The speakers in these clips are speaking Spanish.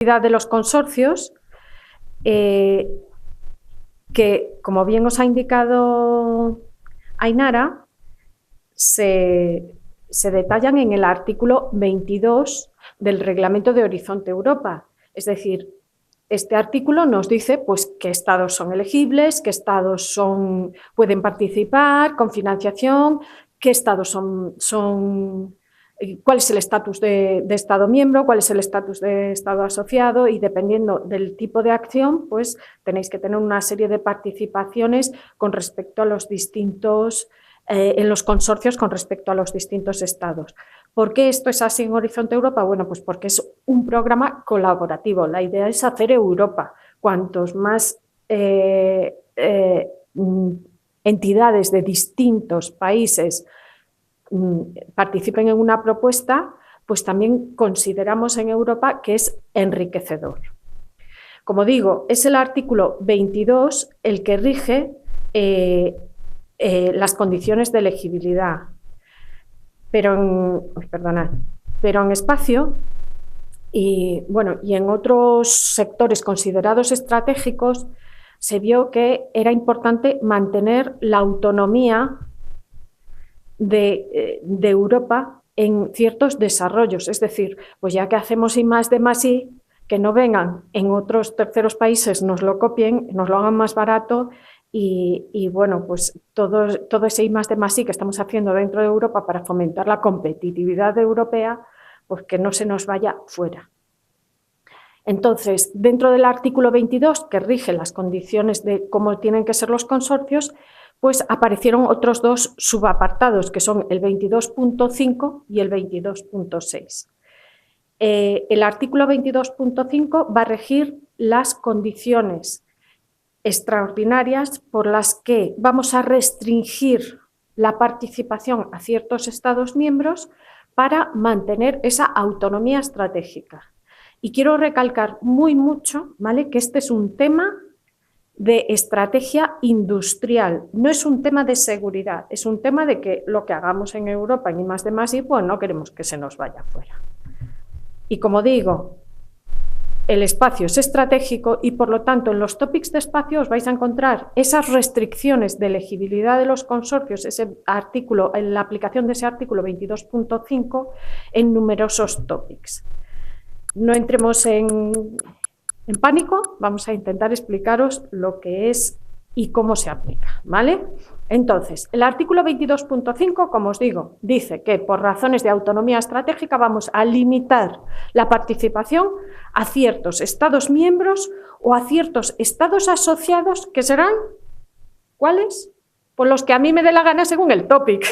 de los consorcios, que, como bien os ha indicado Ainara, se detallan en el artículo 22 del Reglamento de Horizonte Europa. Es decir, este artículo nos dice pues, qué estados son elegibles, qué estados pueden participar con financiación, qué estados son cuál es el estatus de Estado miembro, cuál es el estatus de Estado asociado y dependiendo del tipo de acción, pues tenéis que tener una serie de participaciones con respecto a los distintos, en los consorcios con respecto a los distintos estados. ¿Por qué esto es así en Horizonte Europa? Bueno, pues porque es un programa colaborativo. La idea es hacer Europa. Cuantos más entidades de distintos países participen en una propuesta, pues también consideramos en Europa que es enriquecedor. Como digo, es el artículo 22 el que rige las condiciones de elegibilidad, pero en espacio y en otros sectores considerados estratégicos se vio que era importante mantener la autonomía de Europa en ciertos desarrollos, es decir, pues ya que hacemos I+D+I, que no vengan en otros terceros países, nos lo copien, nos lo hagan más barato y bueno, pues todo ese I+D+I que estamos haciendo dentro de Europa para fomentar la competitividad europea, pues que no se nos vaya fuera. Entonces, dentro del artículo 22, que rige las condiciones de cómo tienen que ser los consorcios, pues aparecieron otros dos subapartados, que son el 22.5 y el 22.6. El artículo 22.5 va a regir las condiciones extraordinarias por las que vamos a restringir la participación a ciertos Estados miembros para mantener esa autonomía estratégica. Y quiero recalcar mucho, ¿vale?, que este es un tema de estrategia industrial, no es un tema de seguridad, es un tema de que lo que hagamos en Europa en I+D+I, pues no queremos que se nos vaya fuera. Y como digo, el espacio es estratégico y por lo tanto en los topics de espacio os vais a encontrar esas restricciones de elegibilidad de los consorcios, ese artículo, en la aplicación de ese artículo 22.5 en numerosos topics. No entremos en pánico, vamos a intentar explicaros lo que es y cómo se aplica, ¿vale? Entonces, el artículo 22.5, como os digo, dice que por razones de autonomía estratégica vamos a limitar la participación a ciertos Estados miembros o a ciertos Estados asociados que serán, ¿cuáles? Pues los que a mí me dé la gana según el topic.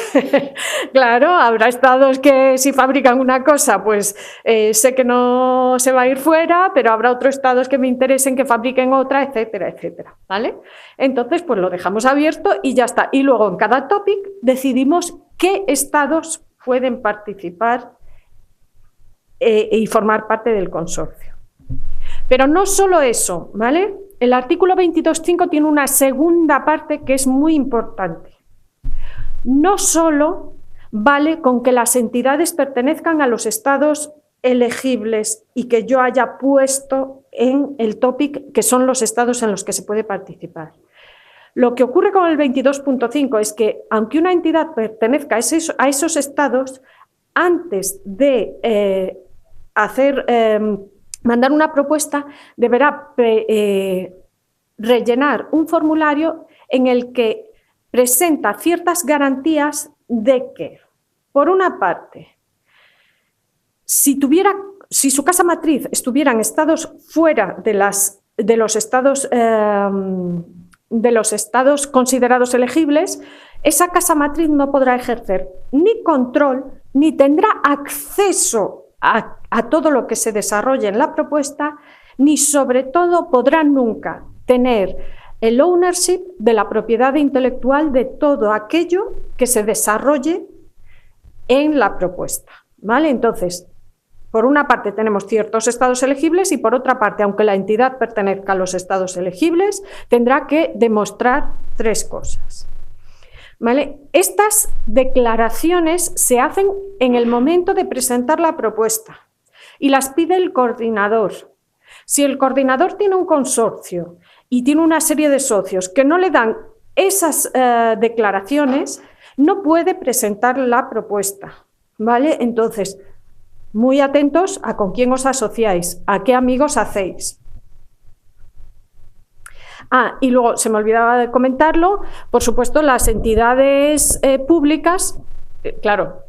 Claro, habrá estados que si fabrican una cosa, pues sé que no se va a ir fuera, pero habrá otros estados que me interesen que fabriquen otra, etcétera, etcétera, ¿vale? Entonces, pues lo dejamos abierto y ya está. Y luego en cada topic decidimos qué estados pueden participar y formar parte del consorcio. Pero no solo eso, ¿vale? El artículo 22.5 tiene una segunda parte que es muy importante. No solo vale con que las entidades pertenezcan a los estados elegibles y que yo haya puesto en el topic que son los estados en los que se puede participar. Lo que ocurre con el 22.5 es que, aunque una entidad pertenezca a esos estados, antes de mandar una propuesta, deberá rellenar un formulario en el que presenta ciertas garantías de que, por una parte, si su casa matriz estuviera en estados fuera de los estados considerados elegibles, esa casa matriz no podrá ejercer ni control ni tendrá acceso a todo lo que se desarrolle en la propuesta, ni sobre todo podrá nunca tener el ownership de la propiedad intelectual de todo aquello que se desarrolle en la propuesta, ¿vale? Entonces, por una parte tenemos ciertos estados elegibles y por otra parte, aunque la entidad pertenezca a los estados elegibles, tendrá que demostrar tres cosas. ¿Vale? Estas declaraciones se hacen en el momento de presentar la propuesta y las pide el coordinador. Si el coordinador tiene un consorcio y tiene una serie de socios que no le dan esas declaraciones, no puede presentar la propuesta, ¿vale? Entonces, muy atentos a con quién os asociáis, a qué amigos hacéis. Y luego, se me olvidaba de comentarlo, por supuesto, las entidades públicas, claro,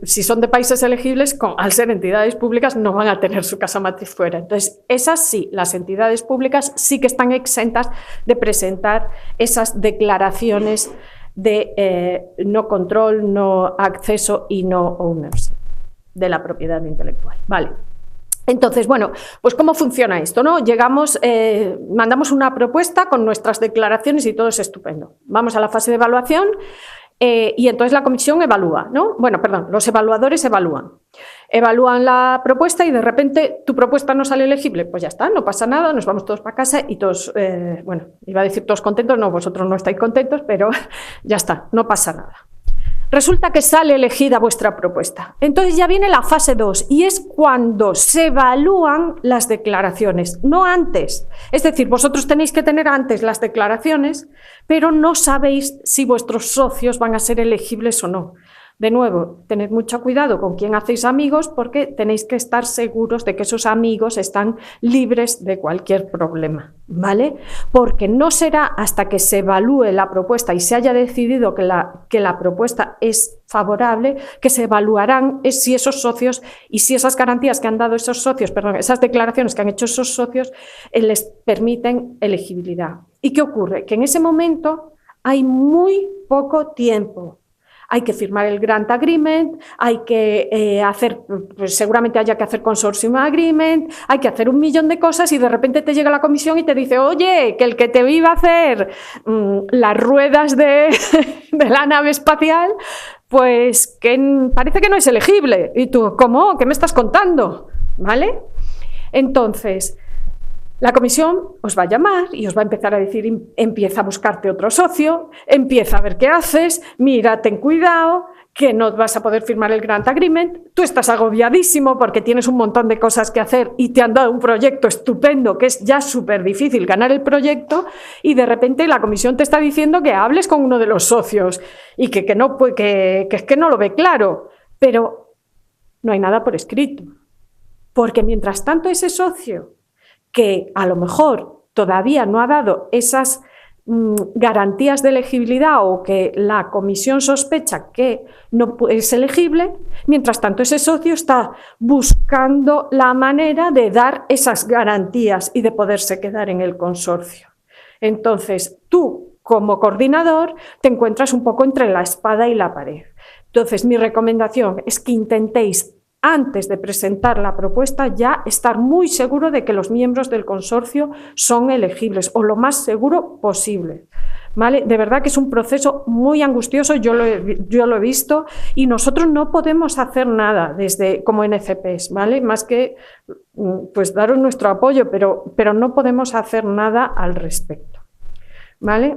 si son de países elegibles, al ser entidades públicas no van a tener su casa matriz fuera. Entonces, esas sí, las entidades públicas sí que están exentas de presentar esas declaraciones de no control, no acceso y no ownership de la propiedad intelectual. Vale. Entonces, bueno, pues ¿cómo funciona esto, no? Llegamos, mandamos una propuesta con nuestras declaraciones y todo es estupendo. Vamos a la fase de evaluación y entonces la comisión evalúa, ¿no? Bueno, perdón, los evaluadores evalúan la propuesta y de repente tu propuesta no sale elegible. Pues ya está, no pasa nada, nos vamos todos para casa y todos, bueno, iba a decir todos contentos, no, vosotros no estáis contentos, pero ya está, no pasa nada. Resulta que sale elegida vuestra propuesta. Entonces ya viene la fase 2 y es cuando se evalúan las declaraciones, no antes. Es decir, vosotros tenéis que tener antes las declaraciones, pero no sabéis si vuestros socios van a ser elegibles o no. De nuevo, tened mucho cuidado con quién hacéis amigos porque tenéis que estar seguros de que esos amigos están libres de cualquier problema, ¿vale? Porque no será hasta que se evalúe la propuesta y se haya decidido que la propuesta es favorable, que se evaluarán si esos socios y si esas garantías que han dado esos socios, perdón, esas declaraciones que han hecho esos socios les permiten elegibilidad. ¿Y qué ocurre? Que en ese momento hay muy poco tiempo. Hay que firmar el Grant Agreement, hay que hacer, pues seguramente haya que hacer Consortium Agreement, hay que hacer 1.000.000 de cosas y de repente te llega la comisión y te dice, oye, que el que te iba a hacer las ruedas de la nave espacial, pues que parece que no es elegible. Y tú, ¿cómo? ¿Qué me estás contando? ¿Vale? Entonces, la comisión os va a llamar y os va a empezar a decir, empieza a buscarte otro socio, empieza a ver qué haces, mira, ten cuidado, que no vas a poder firmar el Grant Agreement, tú estás agobiadísimo porque tienes un montón de cosas que hacer y te han dado un proyecto estupendo que es ya súper difícil ganar el proyecto y de repente la comisión te está diciendo que hables con uno de los socios y que es que no lo ve claro, pero no hay nada por escrito, porque mientras tanto ese socio que a lo mejor todavía no ha dado esas garantías de elegibilidad o que la comisión sospecha que no es elegible, mientras tanto ese socio está buscando la manera de dar esas garantías y de poderse quedar en el consorcio. Entonces, tú, como coordinador, te encuentras un poco entre la espada y la pared. Entonces, mi recomendación es que intentéis antes de presentar la propuesta ya estar muy seguro de que los miembros del consorcio son elegibles o lo más seguro posible. ¿Vale? De verdad que es un proceso muy angustioso, yo lo he visto y nosotros no podemos hacer nada como NCPs, ¿vale? Más que pues daros nuestro apoyo, pero no podemos hacer nada al respecto. ¿Vale?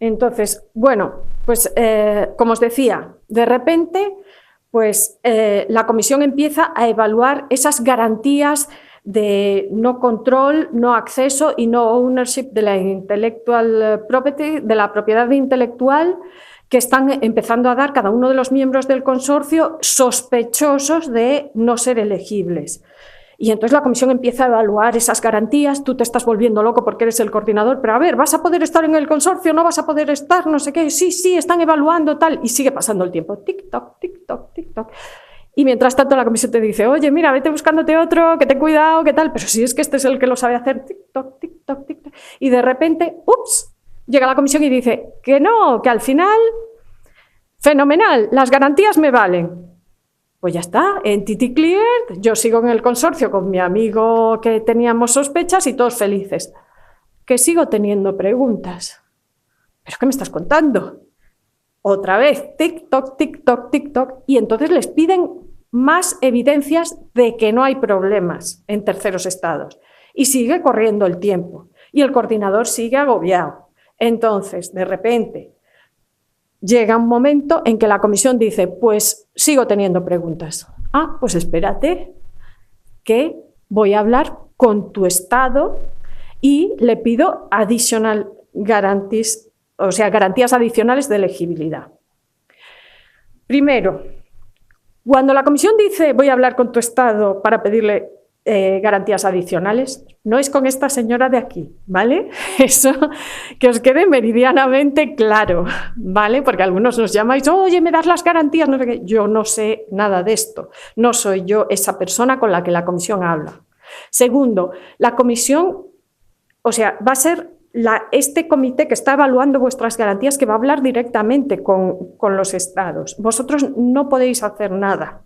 Entonces, bueno, pues como os decía, de repente pues la comisión empieza a evaluar esas garantías de no control, no acceso y no ownership de la intellectual property, de la propiedad intelectual que están empezando a dar cada uno de los miembros del consorcio sospechosos de no ser elegibles. Y entonces la comisión empieza a evaluar esas garantías, tú te estás volviendo loco porque eres el coordinador, pero a ver, ¿vas a poder estar en el consorcio? ¿No vas a poder estar? No sé qué, sí, están evaluando tal, y sigue pasando el tiempo, tic-toc, tic-toc, tic-toc. Y mientras tanto la comisión te dice, oye, mira, vete buscándote otro, que ten cuidado, que tal, pero si es que este es el que lo sabe hacer, tic-toc, tic-toc, tic-toc. Y de repente, ups, llega la comisión y dice, que no, que al final, fenomenal, las garantías me valen. Pues ya está, entity cleared, yo sigo en el consorcio con mi amigo que teníamos sospechas y todos felices. Que sigo teniendo preguntas. ¿Pero qué me estás contando? Otra vez, tic-toc, tic-toc, tic-toc, y entonces les piden más evidencias de que no hay problemas en terceros estados. Y sigue corriendo el tiempo, y el coordinador sigue agobiado. Entonces, de repente, llega un momento en que la comisión dice, pues sigo teniendo preguntas. Pues espérate, que voy a hablar con tu Estado y le pido garantías adicionales de elegibilidad. Primero, cuando la Comisión dice voy a hablar con tu Estado para pedirle garantías adicionales, no es con esta señora de aquí, ¿vale? Eso que os quede meridianamente claro, ¿vale? Porque algunos nos llamáis, oye, ¿me das las garantías? No sé qué. Yo no sé nada de esto, no soy yo esa persona con la que la Comisión habla. Segundo, la Comisión, va a ser este comité que está evaluando vuestras garantías que va a hablar directamente con los estados. Vosotros no podéis hacer nada,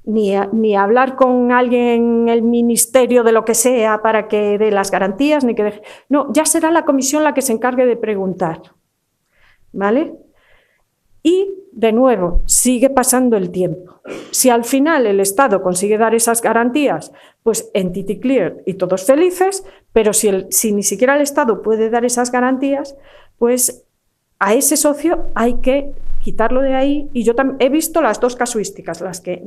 ni hablar con alguien en el ministerio de lo que sea para que dé las garantías, no, ya será la comisión la que se encargue de preguntar, ¿vale? Y, de nuevo, sigue pasando el tiempo. Si al final el Estado consigue dar esas garantías, pues entity clear y todos felices, pero si ni siquiera el Estado puede dar esas garantías, pues a ese socio hay que quitarlo de ahí. Y yo he visto las dos casuísticas, las que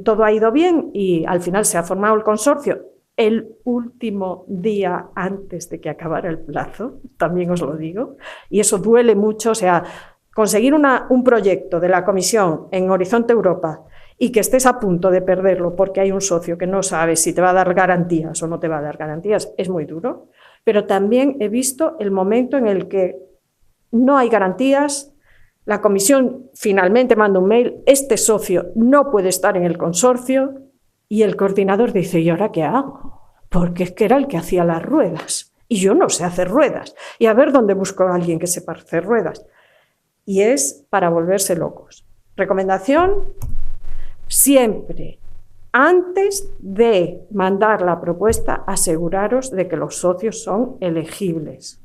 todo ha ido bien y al final se ha formado el consorcio el último día antes de que acabara el plazo, también os lo digo, y eso duele mucho, conseguir un proyecto de la Comisión en Horizonte Europa y que estés a punto de perderlo porque hay un socio que no sabe si te va a dar garantías o no te va a dar garantías, es muy duro. Pero también he visto el momento en el que no hay garantías, la Comisión finalmente manda un mail, este socio no puede estar en el consorcio y el coordinador dice, ¿y ahora qué hago? Porque es que era el que hacía las ruedas y yo no sé hacer ruedas. Y a ver dónde busco a alguien que sepa hacer ruedas. Y es para volverse locos. Recomendación, siempre, antes de mandar la propuesta, aseguraros de que los socios son elegibles,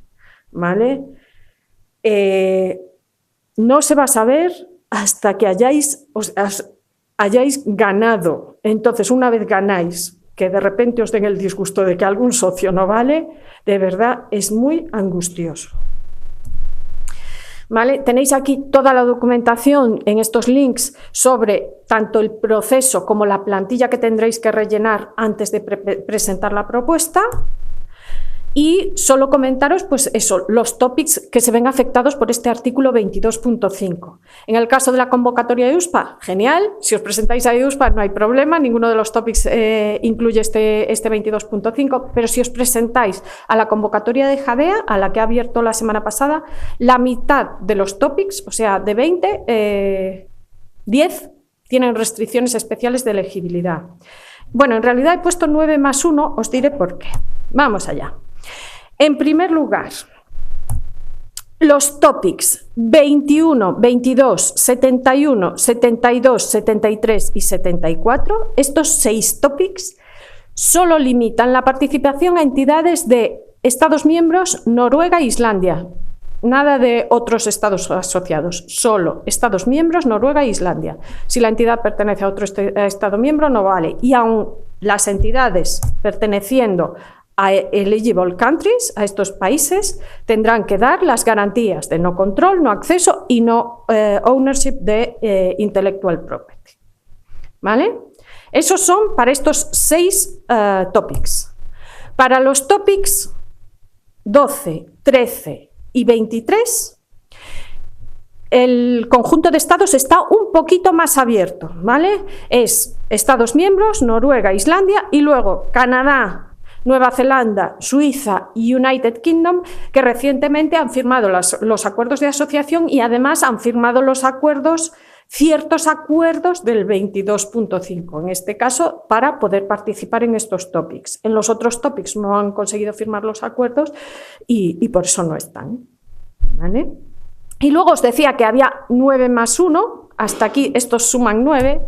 ¿vale? No se va a saber hasta que hayáis ganado. Entonces, una vez ganáis, que de repente os den el disgusto de que algún socio no vale, de verdad es muy angustioso. ¿Vale? Tenéis aquí toda la documentación en estos links sobre tanto el proceso como la plantilla que tendréis que rellenar antes de presentar la propuesta. Y solo comentaros, pues eso, los topics que se ven afectados por este artículo 22.5. En el caso de la convocatoria de EUSPA, genial. Si os presentáis a EUSPA no hay problema, ninguno de los topics incluye este 22.5, pero si os presentáis a la convocatoria de Jadea, a la que ha abierto la semana pasada, la mitad de los topics, o sea, de 20, 10 tienen restricciones especiales de elegibilidad. Bueno, en realidad he puesto 9 más 1, os diré por qué. Vamos allá. En primer lugar, los topics 21, 22, 71, 72, 73 y 74, estos 6 topics solo limitan la participación a entidades de Estados miembros, Noruega e Islandia. Nada de otros estados asociados, solo Estados miembros, Noruega e Islandia. Si la entidad pertenece a otro Estado miembro, no vale. Y aún las entidades perteneciendo a eligible countries, a estos países, tendrán que dar las garantías de no control, no acceso y no ownership de intellectual property. ¿Vale? Esos son para estos 6 topics. Para los topics 12, 13 y 23, el conjunto de estados está un poquito más abierto, ¿vale? Es Estados miembros, Noruega, Islandia y luego Canadá, Nueva Zelanda, Suiza y United Kingdom, que recientemente han firmado los acuerdos de asociación y además han firmado los acuerdos, ciertos acuerdos del 22.5, en este caso, para poder participar en estos topics. En los otros topics no han conseguido firmar los acuerdos y por eso no están, ¿vale? Y luego os decía que había 9 más 1, hasta aquí estos suman 9.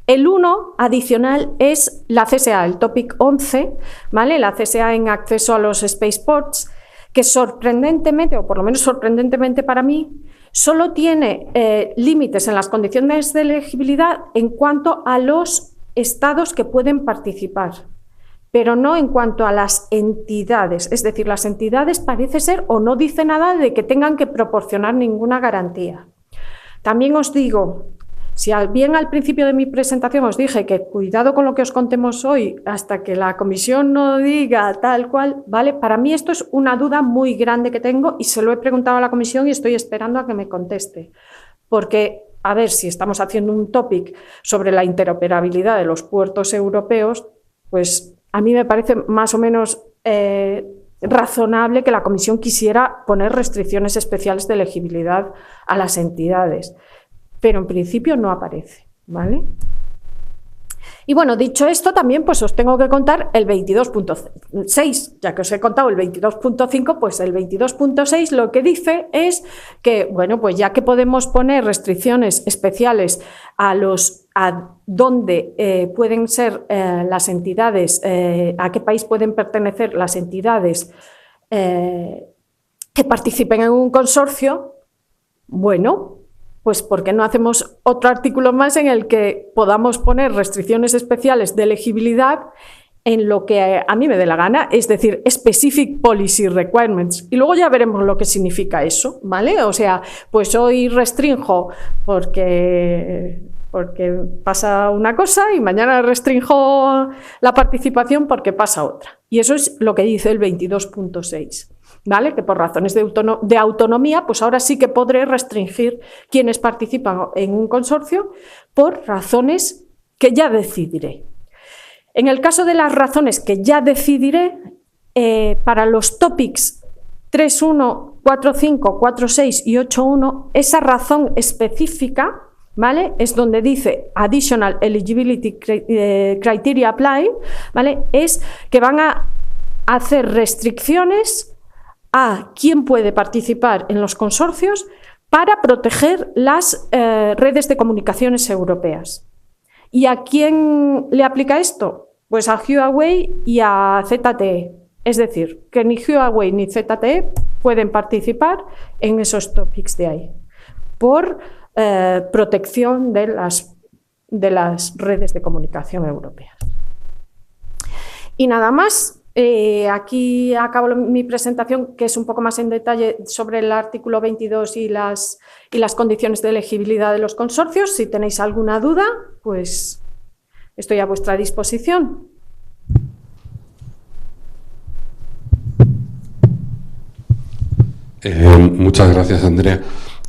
El 1 adicional es la CSA, el topic 11, ¿vale? La CSA en acceso a los spaceports, que sorprendentemente, o por lo menos sorprendentemente para mí, solo tiene límites en las condiciones de elegibilidad en cuanto a los estados que pueden participar, pero no en cuanto a las entidades. Es decir, las entidades parece ser o no dice nada de que tengan que proporcionar ninguna garantía. También os digo Si bien al principio de mi presentación os dije que cuidado con lo que os contemos hoy hasta que la comisión no diga tal cual, ¿vale? Para mí esto es una duda muy grande que tengo y se lo he preguntado a la comisión y estoy esperando a que me conteste. Porque, a ver, si estamos haciendo un topic sobre la interoperabilidad de los puertos europeos, pues a mí me parece más o menos razonable que la comisión quisiera poner restricciones especiales de elegibilidad a las entidades, pero en principio no aparece, ¿vale? Y bueno, dicho esto, también pues os tengo que contar el 22.6, ya que os he contado el 22.5, pues el 22.6 lo que dice es que, bueno, pues ya que podemos poner restricciones especiales a dónde pueden ser las entidades, a qué país pueden pertenecer las entidades que participen en un consorcio, bueno, pues ¿por qué no hacemos otro artículo más en el que podamos poner restricciones especiales de elegibilidad en lo que a mí me dé la gana, es decir, Specific Policy Requirements, y luego ya veremos lo que significa eso, ¿vale? O sea, pues hoy restrinjo porque pasa una cosa y mañana restrinjo la participación porque pasa otra. Y eso es lo que dice el 22.6. ¿Vale? Que por razones de autonomía, pues ahora sí que podré restringir quienes participan en un consorcio por razones que ya decidiré. En el caso de las razones que ya decidiré, para los topics 3.1, 4.5, 4.6 y 8.1, esa razón específica, ¿vale? Es donde dice Additional Eligibility Criteria Apply, ¿vale? Es que van a hacer restricciones a quién puede participar en los consorcios para proteger las redes de comunicaciones europeas. ¿Y a quién le aplica esto? Pues a Huawei y a ZTE. Es decir, que ni Huawei ni ZTE pueden participar en esos topics de ahí, por protección de las redes de comunicación europeas. Y nada más. Aquí acabo mi presentación, que es un poco más en detalle sobre el artículo 22 y las condiciones de elegibilidad de los consorcios. Si tenéis alguna duda, pues estoy a vuestra disposición. Muchas gracias, Andrea.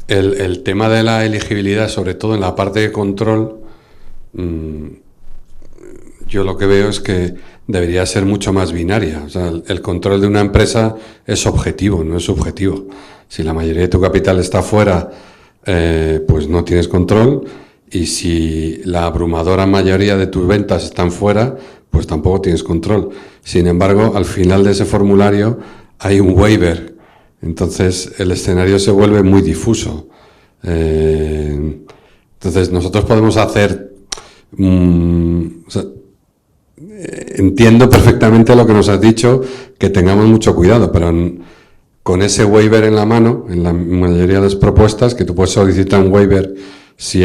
El tema de la elegibilidad, sobre todo en la parte de control, yo lo que veo es que debería ser mucho más binaria. O sea, el control de una empresa es objetivo, no es subjetivo. Si la mayoría de tu capital está fuera, pues no tienes control, y si la abrumadora mayoría de tus ventas están fuera, pues tampoco tienes control. Sin embargo, al final de ese formulario hay un waiver, entonces el escenario se vuelve muy difuso. Entonces nosotros podemos hacer... o sea, entiendo perfectamente lo que nos has dicho, que tengamos mucho cuidado, pero con ese waiver en la mano, en la mayoría de las propuestas, que tú puedes solicitar un waiver si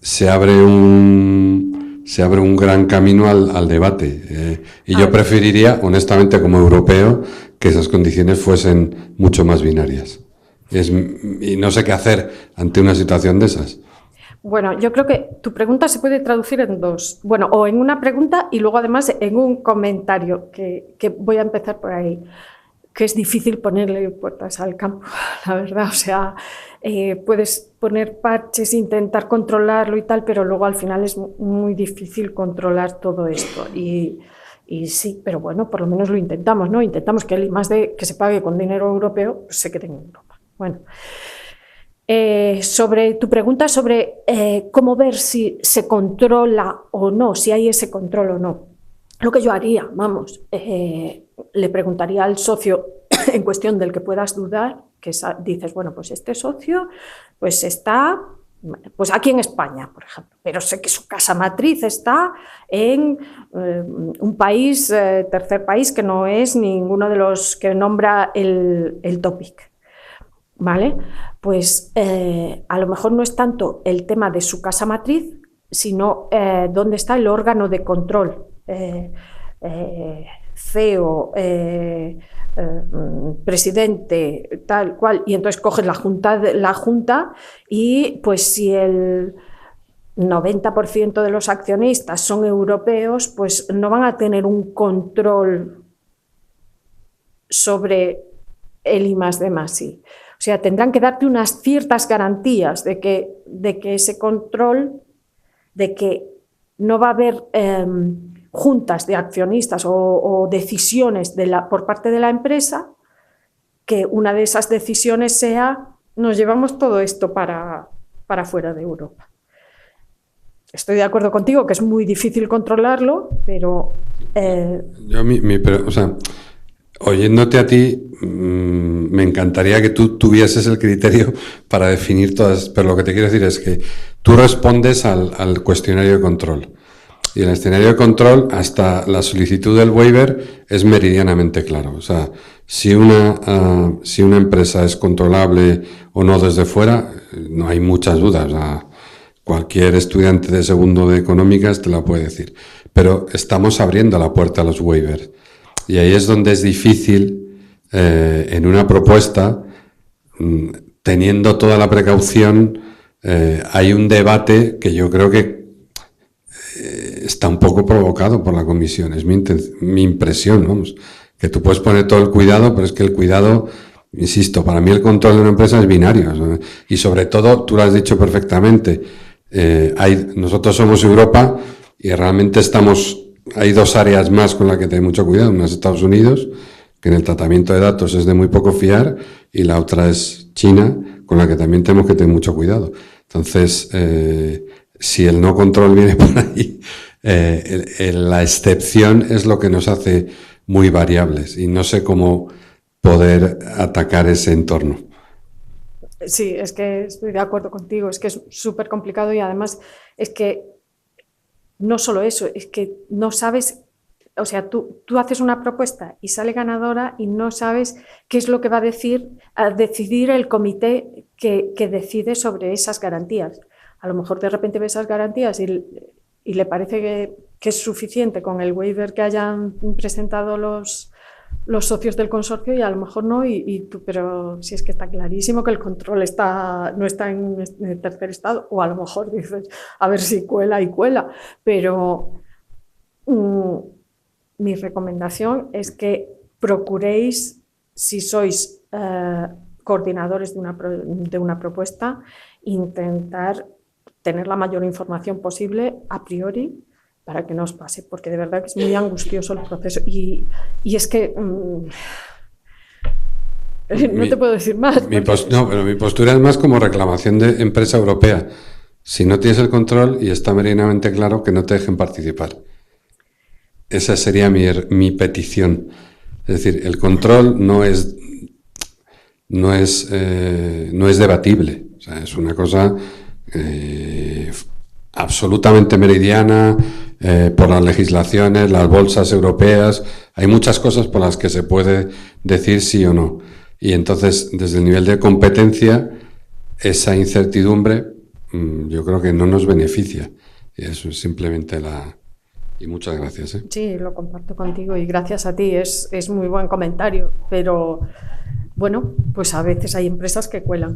se abre un gran camino al debate. Y yo preferiría, honestamente, como europeo, que esas condiciones fuesen mucho más binarias. Y no sé qué hacer ante una situación de esas. Bueno, yo creo que tu pregunta se puede traducir en dos. Bueno, o en una pregunta y luego además en un comentario, que voy a empezar por ahí, que es difícil ponerle puertas al campo, la verdad. O sea, puedes poner parches, intentar controlarlo y tal, pero luego al final es muy difícil controlar todo esto. Y sí, pero bueno, por lo menos lo intentamos, ¿no? Intentamos que el I+D que se pague con dinero europeo pues se quede en Europa. Bueno. Sobre tu pregunta sobre cómo ver si se controla o no, si hay ese control o no. Lo que yo haría, vamos, le preguntaría al socio en cuestión del que puedas dudar, que dices, bueno, pues este socio pues está pues aquí en España, por ejemplo, pero sé que su casa matriz está en un país, tercer país, que no es ninguno de los que nombra el topic. ¿Vale? Pues a lo mejor no es tanto el tema de su casa matriz, sino dónde está el órgano de control, CEO, presidente, tal cual, y entonces coges la junta y pues si 90% de los accionistas son europeos, pues no van a tener un control sobre el I+D+I. O sea, tendrán que darte unas ciertas garantías de que ese control, de que no va a haber juntas de accionistas o decisiones por parte de la empresa, que una de esas decisiones sea: nos llevamos todo esto para fuera de Europa. Estoy de acuerdo contigo que es muy difícil controlarlo, pero... O sea, oyéndote a ti, me encantaría que tú tuvieses el criterio para definir todas, pero lo que te quiero decir es que tú respondes al cuestionario de control. Y el escenario de control, hasta la solicitud del waiver, es meridianamente claro. O sea, si una empresa es controlable o no desde fuera, no hay muchas dudas. O sea, cualquier estudiante de segundo de económicas te lo puede decir. Pero estamos abriendo la puerta a los waivers. Y ahí es donde es difícil, en una propuesta, teniendo toda la precaución, hay un debate que yo creo que está un poco provocado por la comisión. Es mi impresión, vamos, que tú puedes poner todo el cuidado, pero es que el cuidado, insisto, para mí el control de una empresa es binario, ¿no? Y sobre todo, tú lo has dicho perfectamente, nosotros somos Europa y realmente hay dos áreas más con las que tener mucho cuidado. Una es Estados Unidos, que en el tratamiento de datos es de muy poco fiar, y la otra es China, con la que también tenemos que tener mucho cuidado. Entonces, si el no control viene por ahí, la excepción es lo que nos hace muy variables, y no sé cómo poder atacar ese entorno. Sí, es que estoy de acuerdo contigo, es que es súper complicado, y además es que no solo eso, es que no sabes, o sea, tú haces una propuesta y sale ganadora y no sabes qué es lo que va a decidir el comité que decide sobre esas garantías. A lo mejor de repente ves esas garantías y le parece que es suficiente con el waiver que hayan presentado los socios del consorcio, y a lo mejor no, pero si es que está clarísimo que el control no está en el tercer estado, o a lo mejor dices, a ver si cuela y cuela, pero mi recomendación es que procuréis, si sois coordinadores de una propuesta, intentar tener la mayor información posible a priori, para que no os pase, porque de verdad que es muy angustioso el proceso. Y es que no te puedo decir más. No, pero mi postura es más como reclamación de empresa europea. Si no tienes el control y está meridianamente claro, que no te dejen participar. Esa sería mi petición. Es decir, el control no es debatible. O sea, es una cosa absolutamente meridiana, por las legislaciones, las bolsas europeas. Hay muchas cosas por las que se puede decir sí o no. Y entonces, desde el nivel de competencia, esa incertidumbre yo creo que no nos beneficia. Y eso es simplemente Y muchas gracias. Sí, lo comparto contigo, y gracias a ti. Es muy buen comentario, pero bueno, pues a veces hay empresas que cuelan.